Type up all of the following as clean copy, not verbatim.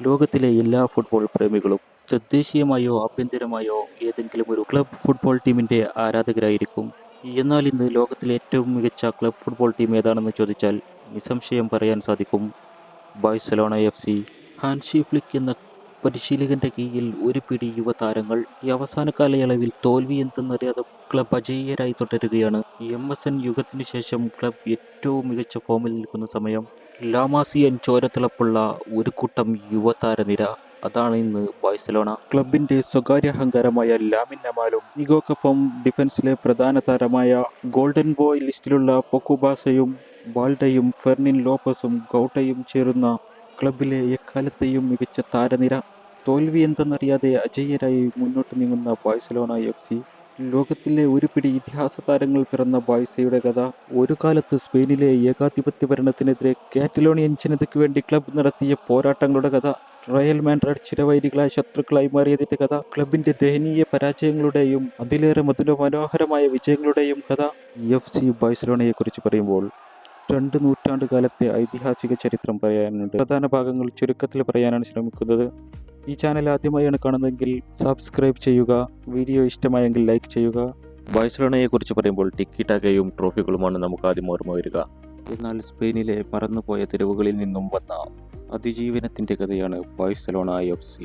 ലോകത്തിലെ എല്ലാ ഫുട്ബോൾ പ്രേമികളും തദ്ദേശീയമായോ ആഭ്യന്തരമായോ ഏതെങ്കിലും ഒരു ക്ലബ് ഫുട്ബോൾ ടീമിൻ്റെ ആരാധകരായിരിക്കും. എന്നാൽ ഇന്ന് ലോകത്തിലെ ഏറ്റവും മികച്ച ക്ലബ് ഫുട്ബോൾ ടീം ഏതാണെന്ന് ചോദിച്ചാൽ നിസ്സംശയം പറയാൻ സാധിക്കും ബാഴ്സലോണ FC. ഹാൻസി ഫ്ലിക്ക് എന്ന പരിശീലകന്റെ കീഴിൽ ഒരു പിടി യുവതാരങ്ങൾ ഈ അവസാന കാലയളവിൽ തോൽവി എന്തെന്നറിയാതെ ക്ലബ് അജയ്യരായി തുടരുകയാണ്. MSN യുഗത്തിനു ശേഷം ക്ലബ് ഏറ്റവും മികച്ച ഫോമിൽ നിൽക്കുന്ന സമയം. ലാമാസിയൻ ചോരത്തിളപ്പുള്ള ഒരു കൂട്ടം യുവതാരനിര, അതാണ് ഇന്ന് ബാഴ്സലോണ. ക്ലബിന്റെ സ്വകാര്യ അഹങ്കാരമായ ലാമിൻ യമാലും നിഗോക്കൊപ്പം ഡിഫൻസിലെ പ്രധാന താരമായ ഗോൾഡൻ ബോയ് ലിസ്റ്റിലുള്ള പൊക്കുബാസയും ബാൾഡയും ഫെർണിൻ ലോപ്പസും ഗൗട്ടയും ചേരുന്ന ക്ലബിലെ എക്കാലത്തെയും മികച്ച താരനിര. തോൽവി എന്തെന്നറിയാതെ അജയ്യരായി മുന്നോട്ട് നീങ്ങുന്ന ബാഴ്സലോണ FC. ലോകത്തിലെ ഒരു പിടി ഇതിഹാസ താരങ്ങൾ പിറന്ന ബാഴ്സയുടെ കഥ. ഒരു കാലത്ത് സ്പെയിനിലെ ഏകാധിപത്യ ഭരണത്തിനെതിരെ കാറ്റലോണിയൻ ജനതയ്ക്ക് വേണ്ടി ക്ലബ് നടത്തിയ പോരാട്ടങ്ങളുടെ കഥ. റയൽ മാഡ്രിഡ് ചിരവൈരികളായ ശത്രുക്കളായി മാറിയതിന്റെ കഥ. ക്ലബിന്റെ ദയനീയ പരാജയങ്ങളുടെയും അതിലേറെ മനോഹരമായ വിജയങ്ങളുടെയും കഥ. FC ബാഴ്സലോണയെക്കുറിച്ച് പറയുമ്പോൾ 2 നൂറ്റാണ്ട് കാലത്തെ ഐതിഹാസിക ചരിത്രം പറയാനുണ്ട്. പ്രധാന ഭാഗങ്ങൾ ചുരുക്കത്തിൽ പറയാനാണ് ശ്രമിക്കുന്നത്. ഈ ചാനൽ ആദ്യമായാണ് കാണുന്നതെങ്കിൽ സബ്സ്ക്രൈബ് ചെയ്യുക. വീഡിയോ ഇഷ്ടമായെങ്കിൽ ലൈക്ക് ചെയ്യുക. ബാഴ്സലോണയെക്കുറിച്ച് പറയുമ്പോൾ ടിക്കി ടാക്കയും ട്രോഫികളുമാണ് നമുക്ക് ആദ്യം ഓർമ്മ വരിക. എന്നാൽ സ്പെയിനിലെ മറന്നുപോയ തെരുവുകളിൽ നിന്നും വന്ന അതിജീവനത്തിന്റെ കഥയാണ് ബാഴ്സലോണ FC.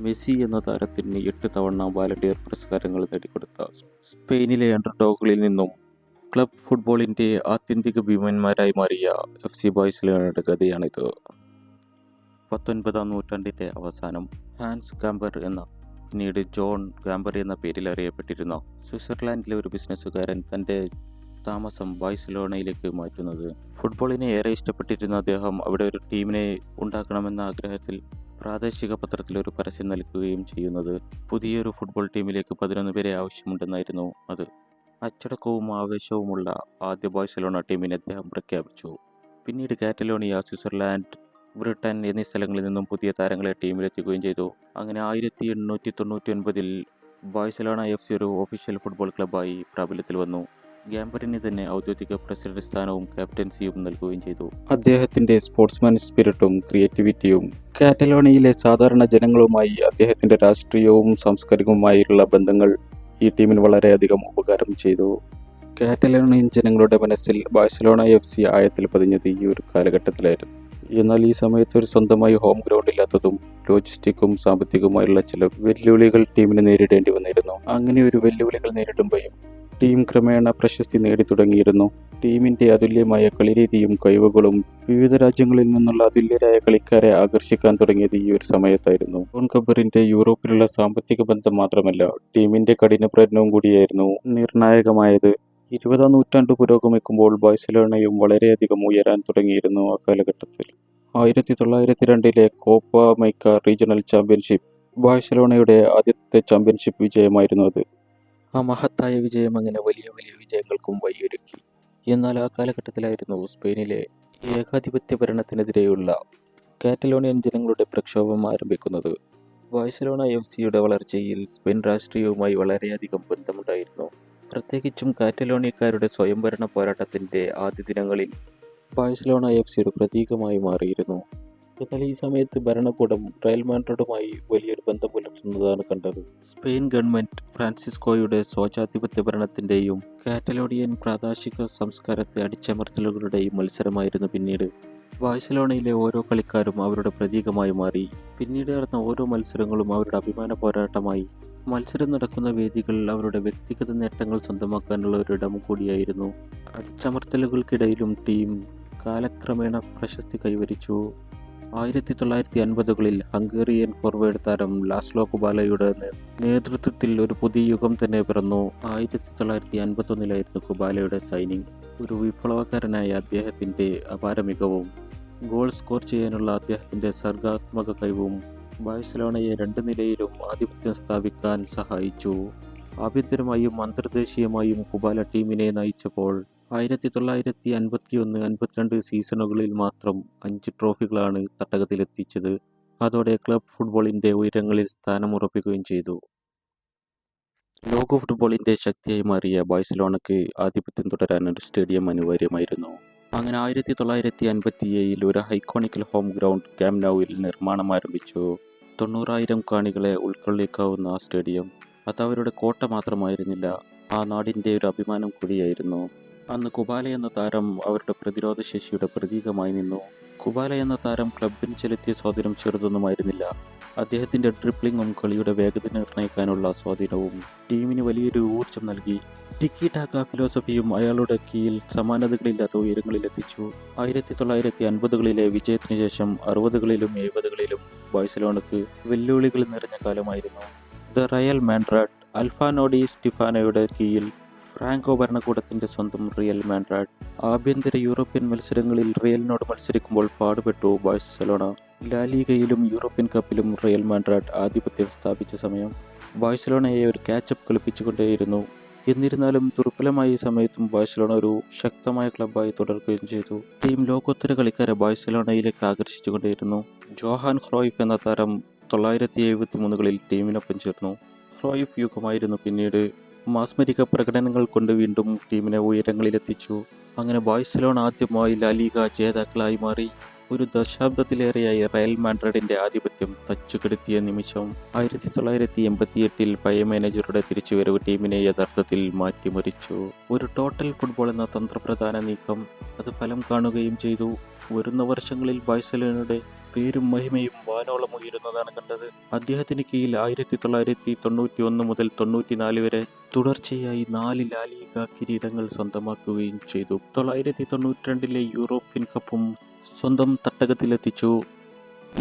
മെസ്സി എന്ന താരത്തിന് 8 തവണ ബാലണ്ടിയർ പുരസ്കാരങ്ങൾ നേടിക്കൊടുത്ത സ്പെയിനിലെ അണ്ടർഡോഗുകളിൽ നിന്നും ക്ലബ് ഫുട്ബോളിന്റെ ആത്യന്തിക ഭീമന്മാരായി മാറിയ FC ബാഴ്സലോണയുടെ കഥയാണിത്. 19-ാം നൂറ്റാണ്ടിന്റെ അവസാനം ഹാൻസ് ഗാംബർ എന്ന, പിന്നീട് ജോൺ ഗാംബർ എന്ന പേരിൽ അറിയപ്പെട്ടിരുന്ന സ്വിറ്റ്സർലാൻഡിലെ ഒരു ബിസിനസ്സുകാരൻ തന്റെ താമസം ബാഴ്സലോണയിലേക്ക് മാറ്റുന്നത്. ഫുട്ബോളിനെ ഏറെ ഇഷ്ടപ്പെട്ടിരുന്ന അദ്ദേഹം അവിടെ ഒരു ടീമിനെ ഉണ്ടാക്കണമെന്ന ആഗ്രഹത്തിൽ പ്രാദേശിക പത്രത്തിൽ ഒരു പരസ്യം നൽകുകയും ചെയ്യുന്നത്. പുതിയൊരു ഫുട്ബോൾ ടീമിലേക്ക് 11 പേരെ ആവശ്യമുണ്ടെന്നായിരുന്നു അത്. അച്ചടക്കവും ആവേശവുമുള്ള ആദ്യ ബാഴ്സലോണ ടീമിനെ അദ്ദേഹം പ്രഖ്യാപിച്ചു. പിന്നീട് കാറ്റലോണിയ, സ്വിറ്റ്സർലാൻഡ്, ബ്രിട്ടൻ എന്നീ സ്ഥലങ്ങളിൽ നിന്നും പുതിയ താരങ്ങളെ ടീമിലെത്തിക്കുകയും ചെയ്തു. അങ്ങനെ 1899-ൽ ബാഴ്സലോണ FC ഒരു ഒഫീഷ്യൽ ഫുട്ബോൾ ക്ലബ്ബായി പ്രാബല്യത്തിൽ വന്നു. ഗാംബറിന് തന്നെ ഔദ്യോഗിക പ്രസിഡന്റ് സ്ഥാനവും ക്യാപ്റ്റൻസിയും നൽകുകയും ചെയ്തു. അദ്ദേഹത്തിന്റെ സ്പോർട്സ്മാൻ സ്പിരിറ്റും ക്രിയേറ്റിവിറ്റിയും കാറ്റലോണിയയിലെ സാധാരണ ജനങ്ങളുമായി അദ്ദേഹത്തിന്റെ രാഷ്ട്രീയവും സാംസ്കാരികവുമായുള്ള ബന്ധങ്ങൾ ഈ ടീമിന് വളരെയധികം ഉപകാരം ചെയ്തു. കാറ്റലോണിയൻ ജനങ്ങളുടെ മനസ്സിൽ ബാഴ്സലോണ FC ആഴത്തിൽ പതിഞ്ഞത് ഈ ഒരു കാലഘട്ടത്തിലായിരുന്നു. എന്നാൽ ഈ സമയത്ത് ഒരു സ്വന്തമായി ഹോം ഗ്രൗണ്ട് ഇല്ലാത്തതും ലോജിസ്റ്റിക്കും സാമ്പത്തികവുമായുള്ള ചില വെല്ലുവിളികൾ ടീമിന് നേരിടേണ്ടി വന്നിരുന്നു. അങ്ങനെ ഒരു വെല്ലുവിളികൾ നേരിടുമ്പോഴും ടീം ക്രമേണ പ്രശസ്തി നേടിത്തുടങ്ങിയിരുന്നു. ടീമിന്റെ അതുല്യമായ കളിരീതിയും കഴിവുകളും വിവിധ രാജ്യങ്ങളിൽ നിന്നുള്ള അതുല്യരായ കളിക്കാരെ ആകർഷിക്കാൻ തുടങ്ങിയത് ഈ ഒരു സമയത്തായിരുന്നു. ജോൺ ഗബ്ബറിന്റെ യൂറോപ്പിലുള്ള സാമ്പത്തിക ബന്ധം മാത്രമല്ല, ടീമിന്റെ കഠിനപ്രയത്നവും കൂടിയായിരുന്നു നിർണായകമായത്. 20-ാം നൂറ്റാണ്ട് പുരോഗമിക്കുമ്പോൾ ബാഴ്സലോണയും വളരെയധികം ഉയരാൻ തുടങ്ങിയിരുന്നു. ആ കാലഘട്ടത്തിൽ 1902-ലെ കോപ്പ അമേരിക്ക റീജിയണൽ ചാമ്പ്യൻഷിപ്പ് ബാഴ്സലോണയുടെ ആദ്യത്തെ ചാമ്പ്യൻഷിപ്പ് വിജയമായിരുന്നു അത്. ആ മഹത്തായ വിജയം അങ്ങനെ വലിയ വലിയ വിജയങ്ങൾക്കും വഴിയൊരുക്കി. എന്നാൽ ആ കാലഘട്ടത്തിലായിരുന്നു സ്പെയിനിലെ ഏകാധിപത്യ ഭരണത്തിനെതിരെയുള്ള കാറ്റലോണിയൻ ജനങ്ങളുടെ പ്രക്ഷോഭം ആരംഭിക്കുന്നത്. ബാഴ്സലോണ FC-യുടെ വളർച്ചയിൽ സ്പെയിൻ രാഷ്ട്രീയവുമായി വളരെയധികം ബന്ധമുണ്ടായിരുന്നു. പ്രത്യേകിച്ചും കാറ്റലോണിയക്കാരുടെ സ്വയംഭരണ പോരാട്ടത്തിന്റെ ആദ്യ ദിനങ്ങളിൽ ബാഴ്സലോണ FC ഒരു പ്രതീകമായി മാറിയിരുന്നു. എന്നാൽ ഈ സമയത്ത് ഭരണകൂടം റയൽ മാഡ്രിഡുമായി വലിയൊരു ബന്ധം പുലർത്തുന്നതാണ് കണ്ടത്. സ്പെയിൻ ഗവൺമെന്റ് ഫ്രാൻസിസ്കോയുടെ സ്വജാധിപത്യ ഭരണത്തിന്റെയും കാറ്റലോണിയൻ പ്രാദേശിക സംസ്കാരത്തെ അടിച്ചമർത്തലുകളുടെയും മത്സരമായിരുന്നു പിന്നീട്. ബാഴ്സലോണയിലെ ഓരോ കളിക്കാരും അവരുടെ പ്രതീകമായി മാറി. പിന്നീട് നടന്ന ഓരോ മത്സരങ്ങളും അവരുടെ അഭിമാന പോരാട്ടമായി. മത്സരം നടക്കുന്ന വേദികൾ അവരുടെ വ്യക്തിഗത നേട്ടങ്ങൾ സ്വന്തമാക്കാനുള്ള ഒരിടം കൂടിയായിരുന്നു. അടിച്ചമർത്തലുകൾക്കിടയിലും ടീം കാലക്രമേണ പ്രശസ്തി കൈവരിച്ചു. 1950-കളിൽ ഹംഗേറിയൻ ഫോർവേഡ് താരം ലാസ്ലോ കുബാലയുടെ നേതൃത്വത്തിൽ ഒരു പുതിയ യുഗം തന്നെ പിറന്നു. 1951-ലായിരുന്നു കുബാലയുടെ സൈനിങ്. ഒരു വിപ്ലവകാരനായ അദ്ദേഹത്തിന്റെ അപാര മികവും ഗോൾ സ്കോർ ചെയ്യാനുള്ള അദ്ദേഹത്തിന്റെ സർഗാത്മക കഴിവും ബാഴ്സലോണയെ 2 നിലയിലും ആധിപത്യം സ്ഥാപിക്കാൻ സഹായിച്ചു. ആഭ്യന്തരമായും അന്തർദേശീയമായും കുബാല ടീമിനെ നയിച്ചപ്പോൾ 1951-52 സീസണുകളിൽ മാത്രം 5 ട്രോഫികളാണ് തട്ടകത്തിലെത്തിച്ചത്. അതോടെ ക്ലബ് ഫുട്ബോളിന്റെ ഉയരങ്ങളിൽ സ്ഥാനമുറപ്പിക്കുകയും ചെയ്തു. ലോക ഫുട്ബോളിന്റെ ശക്തിയായി മാറിയ ബാഴ്സലോണയ്ക്ക് ആധിപത്യം തുടരാൻ ഒരു സ്റ്റേഡിയം അനിവാര്യമായിരുന്നു. അങ്ങനെ 1957 ഒരു ഐക്കോണിക്കൽ ഹോം ഗ്രൗണ്ട് ക്യാമ്പ് നൗവിൽ നിർമ്മാണം ആരംഭിച്ചു. 90,000 കാണികളെ ഉൾക്കൊള്ളിക്കാവുന്ന ആ സ്റ്റേഡിയം അത് അവരുടെ കോട്ട മാത്രമായിരുന്നില്ല, ആ നാടിൻ്റെ ഒരു അഭിമാനം കൂടിയായിരുന്നു. അന്ന് കുബാല എന്ന താരം അവരുടെ പ്രതിരോധ ശേഷിയുടെ പ്രതീകമായി നിന്നു. കുബാല എന്ന താരം ക്ലബിന് ചെലുത്തിയ സ്വാധീനം ചെറുതൊന്നുമായിരുന്നില്ല. അദ്ദേഹത്തിൻ്റെ ഡ്രിബ്ലിങ്ങും കളിയുടെ വേഗത നിർണ്ണയിക്കാനുള്ള സ്വാധീനവും ടീമിന് വലിയൊരു ഊർജം നൽകി. ടിക്കി ടാക്ക ഫിലോസഫിയും അയാളുടെ കീഴിൽ സമാനതകളില്ലാത്ത ഉയരങ്ങളിലെത്തിച്ചു. 1950കളിലെ വിജയത്തിനു ശേഷം 60കളിലും 70കളിലും ബാഴ്സലോണയ്ക്ക് വെല്ലുവിളികൾ നിറഞ്ഞ കാലമായിരുന്നു. ദ റയൽ മാഡ്രിഡ് അൽഫാനോ ഡി സ്റ്റിഫാനോയുടെ കീഴിൽ ഫ്രാങ്കോ ഭരണകൂടത്തിൻ്റെ സ്വന്തം റിയൽ മാഡ്രിഡ് ആഭ്യന്തര യൂറോപ്യൻ മത്സരങ്ങളിൽ റിയലിനോട് മത്സരിക്കുമ്പോൾ പാടുപെട്ടു ബാഴ്സലോണ. ലാലിഗയിലും യൂറോപ്യൻ കപ്പിലും റിയൽ മാഡ്രിഡ് ആധിപത്യം സ്ഥാപിച്ച സമയം ബാഴ്സലോണയെ ഒരു ക്യാച്ചപ്പ് കളിപ്പിച്ചുകൊണ്ടേയിരുന്നു. എന്നിരുന്നാലും ദുർബലമായ ഈ സമയത്തും ബാഴ്സലോണ ഒരു ശക്തമായ ക്ലബ്ബായി തുടരുകയും ചെയ്തു. ടീം ലോകോത്തര കളിക്കാരെ ബാഴ്സലോണയിലേക്ക് ആകർഷിച്ചുകൊണ്ടേയിരുന്നു. ജോഹാൻ ക്രൂയിഫ് എന്ന താരം 1973കളിൽ ടീമിനൊപ്പം ചേർന്നു. ക്രൂയിഫ് യുഗമായിരുന്നു പിന്നീട് മാസ്മരിക പ്രകടനങ്ങൾ കൊണ്ട് വീണ്ടും ടീമിനെ ഉയരങ്ങളിലെത്തിച്ചു. അങ്ങനെ ബാഴ്സലോണ ആദ്യമായി ലാലിഗ ജേതാക്കളായി മാറി. ഒരു ദശാബ്ദത്തിലേറെയായി റയൽ മാഡ്രിഡിന്റെ ആധിപത്യം തച്ചുകെടുത്തിയ നിമിഷം 1988 പഴയ മാനേജറുടെ തിരിച്ചുവരവ് ടീമിനെ യഥാർത്ഥത്തിൽ മാറ്റിമറിച്ചു. ഒരു ടോട്ടൽ ഫുട്ബോൾ എന്ന തന്ത്രപ്രധാന നീക്കം അത് ഫലം കാണുകയും ചെയ്തു. വരുന്ന വർഷങ്ങളിൽ ബാഴ്സലോണയുടെ പേരും മഹിമയും വാനോളം ഉയരുന്നതാണ് കണ്ടത്. അദ്ദേഹത്തിന് കീഴിൽ 1991 മുതൽ 94 വരെ തുടർച്ചയായി 4 ലാലിഗ കിരീടങ്ങൾ സ്വന്തമാക്കുകയും ചെയ്തു. 1992 യൂറോപ്യൻ കപ്പും സ്വന്തം തട്ടകത്തിലെത്തിച്ചു.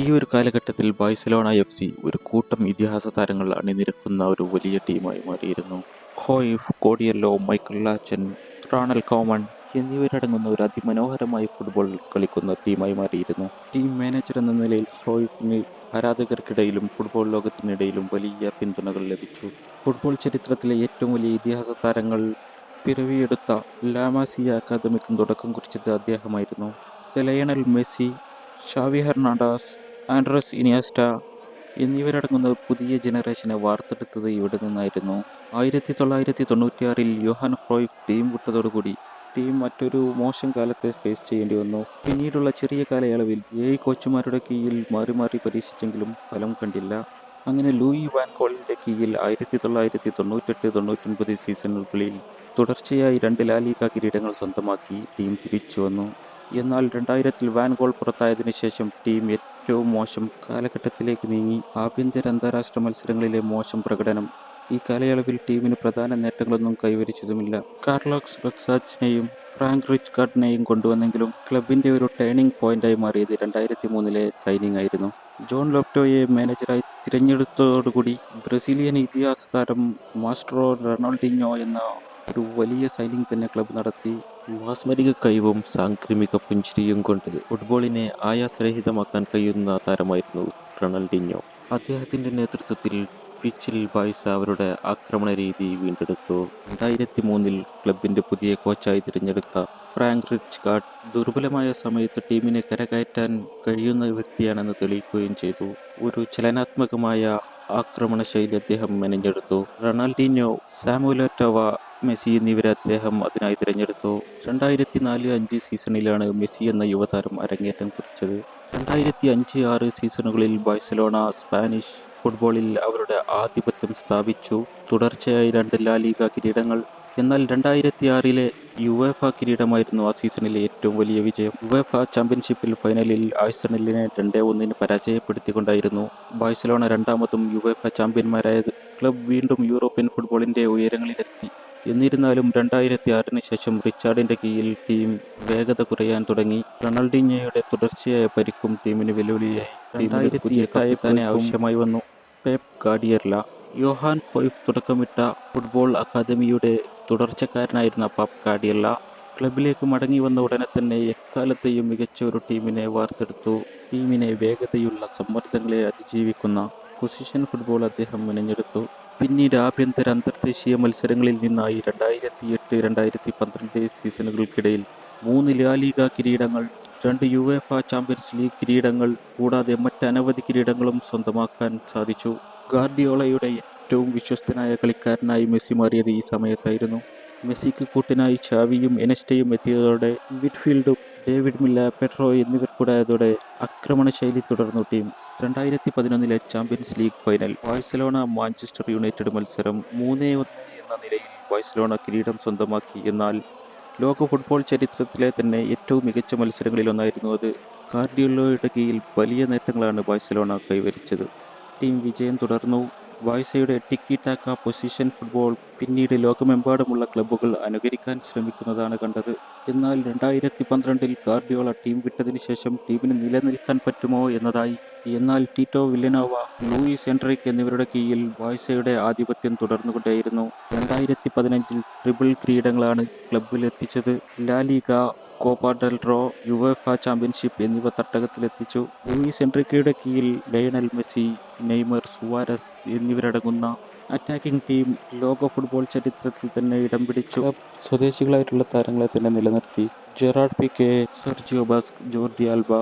ഈ ഒരു കാലഘട്ടത്തിൽ ബാഴ്സലോണ FC ഒരു കൂട്ടം ഇതിഹാസ താരങ്ങൾ അണിനിരക്കുന്ന ഒരു വലിയ ടീമായി മാറിയിരുന്നു. ഹോയിഫ്, കോഡിയല്ലോ, മൈക്കൽ ലാച്ചൻ, റാണൽ കോമൺ എന്നിവരടങ്ങുന്ന ഒരു അതിമനോഹരമായി ഫുട്ബോൾ കളിക്കുന്ന ടീമായി മാറിയിരുന്നു. ടീം മാനേജർ എന്ന നിലയിൽ ക്രൂയിഫിന് ആരാധകർക്കിടയിലും ഫുട്ബോൾ ലോകത്തിനിടയിലും വലിയ പിന്തുണകൾ ലഭിച്ചു. ഫുട്ബോൾ ചരിത്രത്തിലെ ഏറ്റവും വലിയ ഇതിഹാസ താരങ്ങൾ പിറവിയെടുത്ത ലാമാസിയ അക്കാദമിക്കും തുടക്കം കുറിച്ചത് അദ്ദേഹമായിരുന്നു. Lionel Messi, Xavi Hernandez, Andres Iniesta എന്നിവരടങ്ങുന്ന പുതിയ ജനറേഷനെ വാർത്തെടുത്തത് ഇവിടെ നിന്നായിരുന്നു. 1996 യോഹാൻ ക്രൂയിഫ് ടീം വിട്ടതോടുകൂടി ടീം മറ്റൊരു മോശം കാലത്തെ ഫേസ് ചെയ്യേണ്ടി വന്നു. പിന്നീടുള്ള ചെറിയ കാലയളവിൽ 7 കോച്ചുമാരുടെ കീഴിൽ മാറി മാറി പരീക്ഷിച്ചെങ്കിലും ഫലം കണ്ടില്ല. അങ്ങനെ ലൂയി വാൻ ഗോളിൻ്റെ കീഴിൽ 1998-99 സീസണുകളിൽ തുടർച്ചയായി 2 ലാലിഗ കിരീടങ്ങൾ സ്വന്തമാക്കി ടീം തിരിച്ചു വന്നു. എന്നാൽ 2000 വാൻ ഗോൾ പുറത്തായതിനു ശേഷം ടീം ഏറ്റവും മോശം കാലഘട്ടത്തിലേക്ക് നീങ്ങി. ആഭ്യന്തര അന്താരാഷ്ട്ര മത്സരങ്ങളിലെ മോശം പ്രകടനം ഈ കാലയളവിൽ ടീമിന് പ്രധാന നേട്ടങ്ങളൊന്നും കൈവരിച്ചതുമില്ല. കാർലോസ് ബെക്സാച്ചിനെയും ഫ്രാങ്ക് റിച്ച്കാർഡിനെയും കൊണ്ടുവന്നെങ്കിലും ക്ലബിൻ്റെ ഒരു ടേണിംഗ് പോയിന്റായി മാറിയത് 2003 സൈനിങ് ആയിരുന്നു. ജോൺ ലോപ്റ്റോയെ മാനേജറായി തിരഞ്ഞെടുത്തതോടുകൂടി ബ്രസീലിയൻ ഇതിഹാസ താരം മാസ്ട്രോ റൊണാൾഡിഞ്ഞോ എന്ന ഒരു വലിയ സൈനിങ് തന്നെ ക്ലബ് നടത്തി. മാസ്മരിക കഴിവും സാംക്രമിക പുഞ്ചിരിയും കൊണ്ട് ഫുട്ബോളിനെ ആയാസരഹിതമാക്കാൻ കഴിയുന്ന താരമായിരുന്നു റൊണാൾഡിഞ്ഞോ. അദ്ദേഹത്തിൻ്റെ നേതൃത്വത്തിൽ പിച്ചിൽ ബാഴ്സ അവരുടെ ആക്രമണ രീതി വീണ്ടെടുത്തു. 2003 ക്ലബിൻ്റെ പുതിയ കോച്ചായി തിരഞ്ഞെടുത്ത ഫ്രാങ്ക് റിച്ച്കാർഡ് ദുർബലമായ സമയത്ത് ടീമിനെ കരകയറ്റാൻ കഴിയുന്ന വ്യക്തിയാണെന്ന് തെളിയിക്കുകയും ചെയ്തു. ഒരു ചലനാത്മകമായ ആക്രമണ ശൈലി അദ്ദേഹം മെനഞ്ഞെടുത്തു. റൊണാൾഡിഞ്ഞോ, സാമുവൽ എറ്റോവ, മെസ്സി എന്നിവരെ അദ്ദേഹം അതിനായി തിരഞ്ഞെടുത്തു. 2004-05 സീസണിലാണ് മെസ്സി എന്ന യുവതാരം അരങ്ങേറ്റം കുറിച്ചത്. 2005-06 സീസണുകളിൽ ബാഴ്സലോണ സ്പാനിഷ് ഫുട്ബോളിൽ അവരുടെ ആധിപത്യം സ്ഥാപിച്ചു. തുടർച്ചയായി 2 ലാലിഗ കിരീടങ്ങൾ. എന്നാൽ 2006 യുവേഫ കിരീടമായിരുന്നു ആ സീസണിലെ ഏറ്റവും വലിയ വിജയം. യുവേഫ ചാമ്പ്യൻഷിപ്പിൽ ഫൈനലിൽ ആഴ്സണലിനെ 2-1 പരാജയപ്പെടുത്തിക്കൊണ്ടായിരുന്നു ബാഴ്സലോണ രണ്ടാമതും യുവേഫ ചാമ്പ്യന്മാരായത്. ക്ലബ് വീണ്ടും യൂറോപ്യൻ ഫുട്ബോളിൻ്റെ ഉയരങ്ങളിലെത്തി. എന്നിരുന്നാലും 2006 ശേഷം റിച്ചാർഡിൻ്റെ കീഴിൽ ടീം വേഗത കുറയാൻ തുടങ്ങി. റൊണാൾഡിഞ്ഞോയുടെ തുടർച്ചയായ പരിക്കും ടീമിന് വെല്ലുവിളിയായി. 2008 ആവശ്യമായി വന്നു. പെപ് ഗാർഡിയോല, യോഹാൻ ക്രൂയിഫ് തുടക്കമിട്ട ഫുട്ബോൾ അക്കാദമിയുടെ തുടർച്ചക്കാരനായിരുന്ന പെപ് ഗാർഡിയോല ക്ലബിലേക്ക് മടങ്ങി വന്ന ഉടനെ തന്നെ എക്കാലത്തെയും മികച്ച ഒരു ടീമിനെ വാർത്തെടുത്തു. ടീമിനെ വേഗതയുള്ള സമ്മർദ്ദങ്ങളെ അതിജീവിക്കുന്ന പൊസിഷൻ ഫുട്ബോൾ അദ്ദേഹം മെനഞ്ഞെടുത്തു. പിന്നീട് ആഭ്യന്തര അന്തർദേശീയ മത്സരങ്ങളിൽ നിന്നായി 2008-2012 സീസണുകൾക്കിടയിൽ 3 ലാലിഗ കിരീടങ്ങൾ, 2 യുവേഫ ചാമ്പ്യൻസ് ലീഗ് കിരീടങ്ങൾ കൂടാതെ മറ്റനവധി കിരീടങ്ങളും സ്വന്തമാക്കാൻ സാധിച്ചു. ഗാർഡിയോളയുടെ ഏറ്റവും വിശ്വസ്തനായ കളിക്കാരനായി മെസ്സി മാറിയത് ഈ സമയത്തായിരുന്നു. മെസ്സിക്ക് കൂട്ടിനായി ഷാവിയും എനസ്റ്റയും എത്തിയതോടെ മിഡ്ഫീൽഡും ഡേവിഡ് മില്ല, പെഡ്രോ എന്നിവർ കൂടായതോടെ ആക്രമണ ശൈലി തുടർന്നു team. 2011 champions league final Barcelona Manchester United മത്സരം 3-1 എന്ന നിലയിൽ ബാഴ്സലോണ കിരീടം സ്വന്തമാക്കി. എന്നാൽ ലോക ഫുട്ബോൾ ചരിത്രത്തിലെ തന്നെ ഏറ്റവും മികച്ച മത്സരങ്ങളിലൊന്നായിരുന്നു അത്. ഗാർഡിയോളയുടെ കീഴിൽ വലിയ നേട്ടങ്ങളാണ് ബാഴ്സലോണ കൈവരിച്ചത്. ടീം വിജയം തുടർന്നു. ബാഴ്സയുടെ ടിക്കി ടാക്ക പൊസിഷൻ ഫുട്ബോൾ പിന്നീട് ലോകമെമ്പാടുമുള്ള ക്ലബ്ബുകൾ അനുകരിക്കാൻ ശ്രമിക്കുന്നതാണ് കണ്ടത്. എന്നാൽ 2012 ഗാർഡിയോള ടീം വിട്ടതിനു ശേഷം ടീമിന് നിലനിൽക്കാൻ പറ്റുമോ എന്നതായി. എന്നാൽ ടിറ്റോ വില്ലനോവ, ലൂയിസ് എൻറിക്ക് എന്നിവരുടെ കീഴിൽ ബാഴ്സയുടെ ആധിപത്യം തുടർന്നുകൊണ്ടേയിരുന്നു. 2015 ട്രിപ്പിൾ കിരീടങ്ങളാണ് ക്ലബ്ബിലെത്തിച്ചത്. La Liga, Copa del Rey, UEFA championship എന്നിവ തട്ടകത്തിലെത്തിച്ചു. ലൂയിസ് എൻറിക്കയുടെ കീഴിൽ ലയണൽ മെസ്സി, നെയ്മർ, സുവാരസ് എന്നിവരടങ്ങുന്ന അറ്റാക്കിംഗ് ടീം ലോക ഫുട്ബോൾ ചരിത്രത്തിൽ തന്നെ ഇടം പിടിച്ചു. സ്വദേശികളായിട്ടുള്ള താരങ്ങളെ തന്നെ നിലനിർത്തി. Gerard Pique, Sergio Busquets, Jordi Alba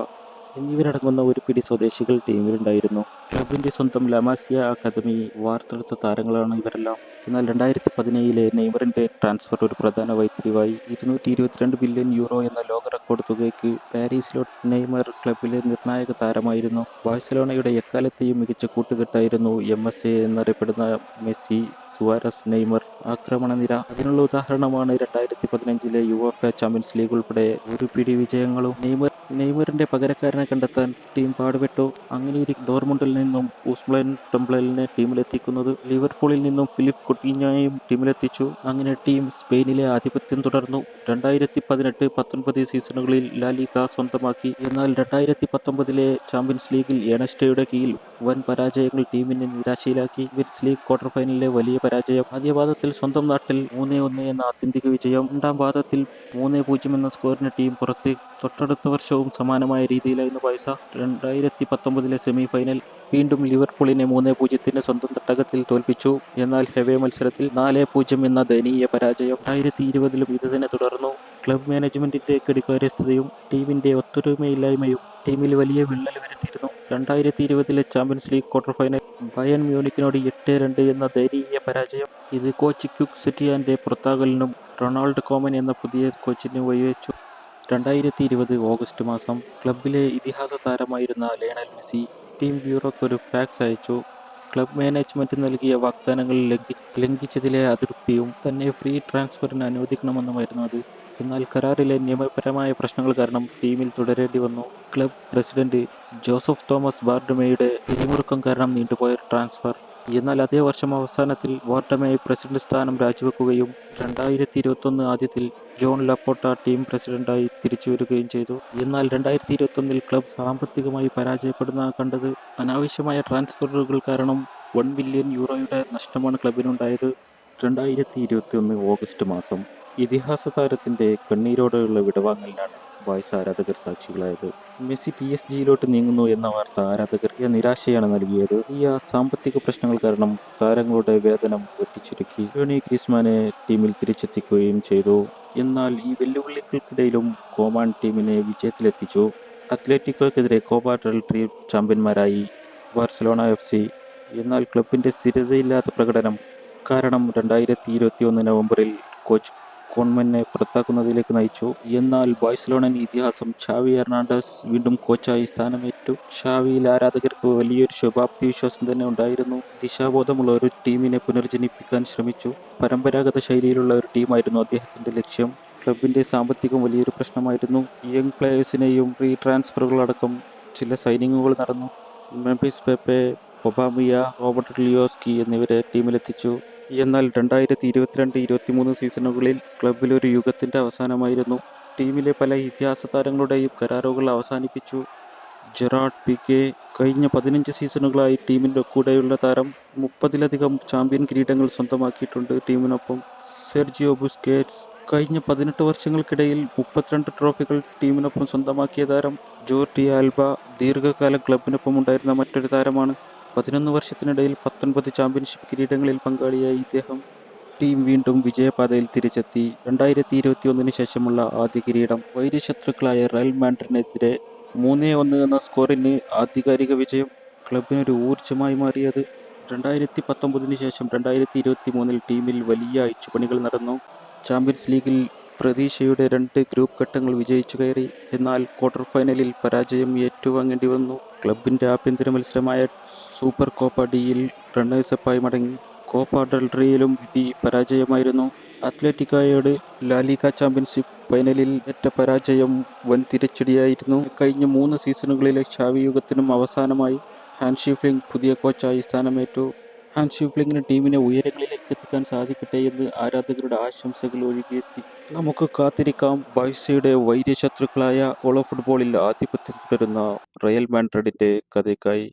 എന്നിവരടങ്ങുന്ന ഒരു പിടി സ്വദേശികൾ ടീമിലുണ്ടായിരുന്നു. ക്ലബിന്റെ സ്വന്തം ലമാസിയ അക്കാദമി വാർത്തെടുത്ത താരങ്ങളാണ് ഇവരെല്ലാം. എന്നാൽ 2017 നെയ്മറിന്റെ ട്രാൻസ്ഫർ ഒരു പ്രധാന വഴിത്തിരിവായി. 222 ബില്യൺ യൂറോ എന്ന ലോക റെക്കോർഡ് തുകയ്ക്ക് പാരീസിലോട്ട് നെയ്മർ ക്ലബിലെ നിർണായക താരമായിരുന്നു. ബാഴ്സലോണയുടെ എക്കാലത്തെയും മികച്ച കൂട്ടുകെട്ടായിരുന്നു MSA എന്നറിയപ്പെടുന്ന മെസ്സി, സുവാരസ്, നെയ്മർ ആക്രമണ നിര. അതിനുള്ള ഉദാഹരണമാണ് 2015 യുവേഫ ചാമ്പ്യൻസ് ലീഗ് ഉൾപ്പെടെ ഒരു പിടി വിജയങ്ങളും. നെയ്മറിന്റെ പകരക്കാരനെ കണ്ടെത്താൻ ടീം പാടുപെട്ടു. അങ്ങനെയിരിക്കെ ഡോർമുണ്ടിൽ നിന്നും ഊസ്മാൻ ഡെംബെലെനെ ടീമിലെത്തിക്കുന്നത്, ലിവർപൂളിൽ നിന്നും ഫിലിപ്പ് കുട്ടീഞ്ഞോയെയും ടീമിലെത്തിച്ചു. അങ്ങനെ ടീം സ്പെയിനിലെ ആധിപത്യം തുടർന്നു. 2018-19 സീസണുകളിൽ ലാ ലീഗ സ്വന്തമാക്കി. എന്നാൽ 2019 ചാമ്പ്യൻസ് ലീഗിൽ എനസ്റ്റയുടെ കീഴിൽ വൻ പരാജയങ്ങൾ ടീമിനെ നിരാശയിലാക്കി. ചാമ്പ്യൻസ് ലീഗ് ക്വാർട്ടർ ഫൈനലിലെ വലിയ പരാജയം. ആദ്യ പാദത്തിൽ സ്വന്തം നാട്ടിൽ 3-1 എന്ന ആത്യന്തിക വിജയം. രണ്ടാം പാദത്തിൽ 3-0 എന്ന സ്കോറിന് ടീം പുറത്ത്. തൊട്ടടുത്ത വർഷവും സമാനമായ രീതിയിലായിരുന്നു ബാഴ്സ. 2019 സെമി ഫൈനൽ വീണ്ടും ലിവർപൂളിനെ 3-0 സ്വന്തം തട്ടകത്തിൽ തോൽപ്പിച്ചു. എന്നാൽ ഹെവേ മത്സരത്തിൽ 4-0 എന്ന ദയനീയ പരാജയം. 2020 ഇതുതന്നെ തുടർന്നു. ക്ലബ് മാനേജ്മെന്റിന്റെ കെടുകാര്യസ്ഥതയും ടീമിന്റെ ഒത്തൊരുമയില്ലായ്മയും ടീമിൽ വലിയ വിള്ളൽ വരുത്തിയിരുന്നു. 2020 champions league quarter final Bayern മ്യൂണിക്കിനോട് 8-2 എന്ന ദയനീയ പരാജയം. ഇത് കോച്ച് ക്യുക് സെറ്റിയാന്റെ പുറത്താകലിനും റൊണാൾഡ് കോമൻ എന്ന പുതിയ കോച്ചിന് വഴിവെച്ചു. 2020 ഓഗസ്റ്റ് മാസം ക്ലബിലെ ഇതിഹാസ താരമായിരുന്ന ലയണൽ മെസ്സി ടീം ബ്യൂറോക്ക് ഒരു ഫാക്സ് അയച്ചു. ക്ലബ് മാനേജ്മെന്റ് നൽകിയ വാഗ്ദാനങ്ങൾ ലംഘിച്ചതിലെ അതൃപ്തിയും തന്നെ ഫ്രീ ട്രാൻസ്ഫറിന് അനുവദിക്കണമെന്നുമായിരുന്നു അത്. എന്നാൽ കരാറിലെ നിയമപരമായ പ്രശ്നങ്ങൾ കാരണം ടീമിൽ തുടരേണ്ടി വന്നു. ക്ലബ് പ്രസിഡന്റ് ജോസഫ് തോമസ് ബാർഡമേയുടെ പിരിമുറുക്കം കാരണം നീണ്ടുപോയ ട്രാൻസ്ഫർ. എന്നാൽ അതേ വർഷം അവസാനത്തിൽ വാർഡമേ പ്രസിഡന്റ് സ്ഥാനം രാജിവെക്കുകയും 2021 ആദ്യത്തിൽ ജോൺ ലപ്പോർട്ട ടീം പ്രസിഡന്റായി തിരിച്ചുവരികയും ചെയ്തു. എന്നാൽ 2021 ക്ലബ് സാമ്പത്തികമായി പരാജയപ്പെടുന്ന കണ്ടത്. അനാവശ്യമായ ട്രാൻസ്ഫറുകൾ കാരണം 1 ബില്യൺ യൂറോയുടെ നഷ്ടമാണ് ക്ലബിനുണ്ടായത്. 2021 ഓഗസ്റ്റ് മാസം ഇതിഹാസ താരത്തിന്റെ കണ്ണീരോടെയുള്ള വിടവാങ്ങലിനാണ് ബാഴ്സ ആരാധകർ സാക്ഷികളായത്. മെസ്സി PSG നീങ്ങുന്നു എന്ന വാർത്ത ആരാധകർക്ക് നിരാശയാണ് നൽകിയത്. ഈ സാമ്പത്തിക പ്രശ്നങ്ങൾ കാരണം താരങ്ങളുടെ വേതനം വെട്ടിച്ചുരുക്കി. യോണി ഗ്രീസ്മാനെ ടീമിൽ തിരിച്ചെത്തിക്കുകയും ചെയ്തു. എന്നാൽ ഈ വെല്ലുവിളികൾക്കിടയിലും കോമാൻ ടീമിനെ വിജയത്തിലെത്തിച്ചു. അത്ലറ്റിക്കോയ്ക്കെതിരെ കോപ്പ ഡെൽ റേ ചാമ്പ്യന്മാരായി ബാർസലോണ FC. എന്നാൽ ക്ലബിന്റെ സ്ഥിരതയില്ലാത്ത പ്രകടനം കാരണം 2021 നവംബറിൽ കോച്ച് കോൺമെനെ പുറത്താക്കുന്നതിലേക്ക് നയിച്ചു. എന്നാൽ ബാഴ്സലോണൻ ഇതിഹാസം ഷാവി ഹെർണാണ്ടസ് വീണ്ടും കോച്ചായി സ്ഥാനമേറ്റു. ഷാവിയിൽ ആരാധകർക്ക് വലിയൊരു ശുഭാപ്തി വിശ്വാസം തന്നെ ഉണ്ടായിരുന്നു. ദിശാബോധമുള്ള ഒരു ടീമിനെ പുനർജനിപ്പിക്കാൻ ശ്രമിച്ചു. പരമ്പരാഗത ശൈലിയിലുള്ള ഒരു ടീമായിരുന്നു അദ്ദേഹത്തിന്റെ ലക്ഷ്യം. ക്ലബിന്റെ സാമ്പത്തികം വലിയൊരു പ്രശ്നമായിരുന്നു. യങ് പ്ലേയേഴ്സിനെയും ഫ്രീ ട്രാൻസ്ഫറുകളടക്കം ചില സൈനിങ്ങുകൾ നടന്നു. മെമ്പിസ് പെപ്പെ, ഒബാമിയ, റോബർട്ട് ലിയോസ്കി എന്നിവരെ ടീമിലെത്തിച്ചു. എന്നാൽ 2022-23 സീസണുകളിൽ ക്ലബിലൊരു യുഗത്തിന്റെ അവസാനമായിരുന്നു. ടീമിലെ പല ഇതിഹാസ താരങ്ങളുടെയും കരാറുകൾ അവസാനിപ്പിച്ചു. ജെറാർഡ് പിക്കെ കഴിഞ്ഞ 15 സീസണുകളായി ടീമിന്റെ കൂടെയുള്ള താരം. 30-ലധികം ചാമ്പ്യൻ കിരീടങ്ങൾ സ്വന്തമാക്കിയിട്ടുണ്ട് ടീമിനൊപ്പം. സെർജിയോ ബുസ്കേറ്റ്സ് കഴിഞ്ഞ 18 വർഷങ്ങൾക്കിടയിൽ 32 ട്രോഫികൾ ടീമിനൊപ്പം സ്വന്തമാക്കിയ താരം. ജോർഡി ആൽബ ദീർഘകാലം ക്ലബിനൊപ്പം ഉണ്ടായിരുന്ന മറ്റൊരു താരമാണ്. 11 വർഷത്തിനിടയിൽ 19 ചാമ്പ്യൻഷിപ്പ് കിരീടങ്ങളിൽ പങ്കാളിയായി ഇദ്ദേഹം. ടീം വീണ്ടും വിജയപാതയിൽ തിരിച്ചെത്തി. 2021 ശേഷമുള്ള ആദ്യ കിരീടം. വൈര്യശത്രുക്കളായ റയൽ മാഡ്രിഡിനെതിരെ 3-1 എന്ന സ്കോറിന് ആധികാരിക വിജയം ക്ലബിനൊരു ഊർജ്ജമായി മാറിയത്. 2019 ശേഷം 2023 ടീമിൽ വലിയ അഴിച്ചുപണികൾ നടന്നു. ചാമ്പ്യൻസ് ലീഗിൽ പ്രതീക്ഷയുടെ 2 ഗ്രൂപ്പ് ഘട്ടങ്ങൾ വിജയിച്ചു കയറി. എന്നാൽ ക്വാർട്ടർ ഫൈനലിൽ പരാജയം ഏറ്റുവാങ്ങേണ്ടി വന്നു. ക്ലബിന്റെ ആഭ്യന്തര മത്സരമായ സൂപ്പർ കോപ്പ ഡിയിൽ റണ്ണേഴ്സപ്പായി മടങ്ങി. കോപ്പ ഡെൽ റേയിലും വിധി പരാജയമായിരുന്നു. അത്ലറ്റിക്കോയോട് ലാലിഗ ചാമ്പ്യൻഷിപ്പ് ഫൈനലിൽ ഏറ്റ പരാജയം വൻ തിരിച്ചടിയായിരുന്നു. കഴിഞ്ഞ 3 സീസണുകളിലെ ഷാവി യുഗത്തിനും അവസാനമായി ഹാൻസി ഫ്ലിക്ക് പുതിയ കോച്ചായി സ്ഥാനമേറ്റു. ഹാൻസി ഫ്ലിക്കിന് ടീമിനെ ഉയരങ്ങളിലേക്ക് എത്തിക്കാൻ സാധിക്കട്ടെയെന്ന് ആരാധകരുടെ ആശംസകൾ ഒഴുകിയെത്തി. നമുക്ക് കാത്തിരിക്കാം ബാഴ്സയുടെ വൈര്യശത്രുക്കളായ കോളോ ഫുട്ബോളിൽ ആധിപത്യം തുടരുന്ന റയൽ മാഡ്രിഡിന്റെ കഥയ്ക്കായി.